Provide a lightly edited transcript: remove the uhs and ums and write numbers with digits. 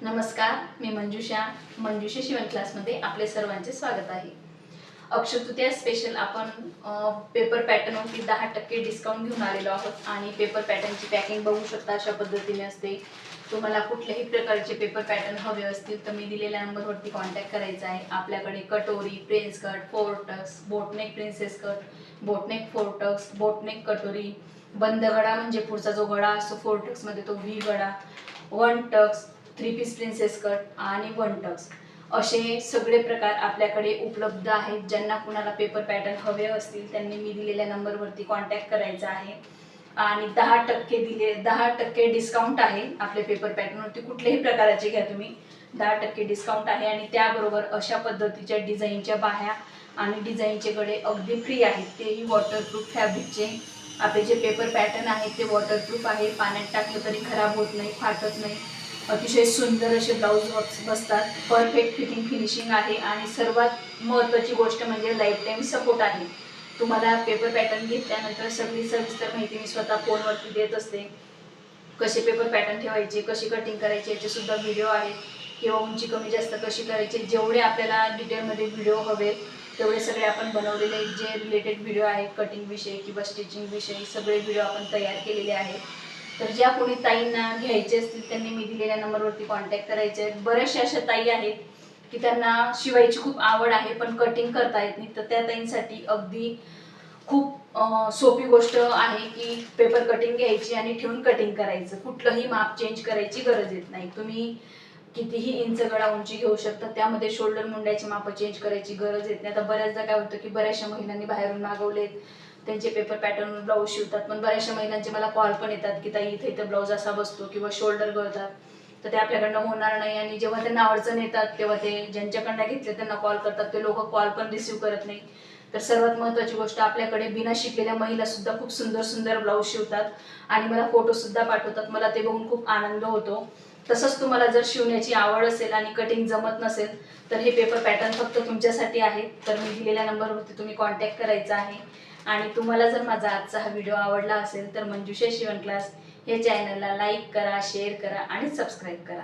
नमस्कार, मी मंजुषा शिवण क्लासमध्ये आपले सर्वांचे स्वागत आहे। अक्षय तृतीया स्पेशल आपण पेपर पॅटर्नवरती 10% डिस्काउंट घेऊन आलेलो आहोत आणि पेपर पॅटर्नची पॅकिंग बघू शकता अशा पद्धतीने असते। तुम्हाला कुठल्याही प्रकारचे पेपर पॅटर्न हवे असतील तर मी दिलेल्या नंबरवरती कॉन्टॅक्ट करायचा आहे। आपल्याकडे कटोरी, prince cut, four tucks, boatneck princess cut, boatneck four tucks, boatneck कटोरी, बंद गळा म्हणजे पुढचा जो गळा असतो फोर टक्स मध्ये तो व्ही गळा, one tucks, three piece princess cut आणि वन टक्स असे सगळे प्रकार आपल्याकडे उपलब्ध आहेत। ज्यांना कुणाला पेपर पॅटर्न हवे असतील त्यांनी मी दिलेल्या नंबरवरती कॉन्टॅक्ट करायचा आहे आणि 10% डिस्काउंट आहे आपल्या पेपर पॅटर्नवरती। कुठल्याही प्रकाराचे घ्या तुम्ही 10% डिस्काउंट आहे आणि त्याबरोबर अशा पद्धतीच्या डिझाईनच्या बाह्या आणि डिझाईनचे गळे अगदी फ्री आहेत, तेही वॉटरप्रूफ फॅब्रिकचे। आपले जे पेपर पॅटर्न आहेत ते वॉटरप्रूफ आहे, पाण्यात टाकलं तरी खराब होत नाही, फाटत नाही। अतिशय सुंदर असे ब्लाउज बसतात, परफेक्ट फिटिंग फिनिशिंग आहे आणि सर्वात महत्त्वाची गोष्ट म्हणजे लाईफ टाईम सपोर्ट आहे। तुम्हाला पेपर पॅटर्न घेतल्यानंतर सगळी सविस्तर माहिती मी स्वतः फोनवरती देत असते। कसे पेपर पॅटर्न ठेवायचे, कशी कटिंग करायची याचे सुद्धा व्हिडिओ आहेत, किंवा उंची कमी जास्त कशी करायची, जेवढे आपल्याला डिटेलमध्ये व्हिडिओ हवे तेवढे सगळे आपण बनवलेले आहेत। जे रिलेटेड व्हिडिओ आहेत कटिंग विषयी किंवा स्टिचिंग विषयी सगळे व्हिडिओ आपण तयार केलेले आहेत। तर ज्या कोणी ताईंना घ्यायचे असतील त्यांनी मी दिलेल्या नंबरवरती कॉन्टॅक्ट करायचे आहेत। बऱ्याचशा अशा ताई आहेत की त्यांना शिवायची खूप आवड आहे पण कटिंग करता येत नाही, तर त्या ताईंसाठी अगदी खूप सोपी गोष्ट आहे की पेपर कटिंग घ्यायची आणि ठेवून कटिंग करायचं। कुठलंही माप चेंज करायची गरज येत नाही। तुम्ही कितीही इंच गळा उंची घेऊ शकता, त्यामध्ये शोल्डर मुंड्याची माप चेंज करायची गरज येत नाही। आता बऱ्याचदा काय होतं की बऱ्याचशा महिलांनी बाहेरून मागवलेत, त्यांचे पेपर पॅटर्न ब्लाऊज शिवतात, पण बऱ्याचशा महिलांचे मला कॉल पण येतात की ताई इथे इथे ब्लाऊज असा बसतो किंवा शोल्डर गळतात, तर ते आपल्याकडनं होणार नाही। आणि जेव्हा त्यांना अडचण येतात तेव्हा ते ज्यांच्याकडनं घेतले त्यांना कॉल करतात, ते लोक कॉल पण रिसीव करत नाही। तर सर्वात महत्त्वाची गोष्ट, आपल्याकडे बिना शिकलेल्या महिला सुद्धा खूप सुंदर सुंदर ब्लाऊज शिवतात आणि मला फोटो सुद्धा पाठवतात, मला ते बघून खूप आनंद होतो। तसंच तुम्हाला जर शिवण्याची आवड असेल आणि कटिंग जमत नसेल तर हे पेपर पॅटर्न फक्त तुमच्यासाठी आहे। तर मी दिलेल्या नंबरवरती तुम्ही कॉन्टॅक्ट करायचा आहे। आणि तुम्हाला जर माझा आजचा हा व्हिडिओ आवडला असेल तर मंजुषा शिवण क्लास हे चॅनलला लाईक करा, शेअर करा आणि सबस्क्राईब करा।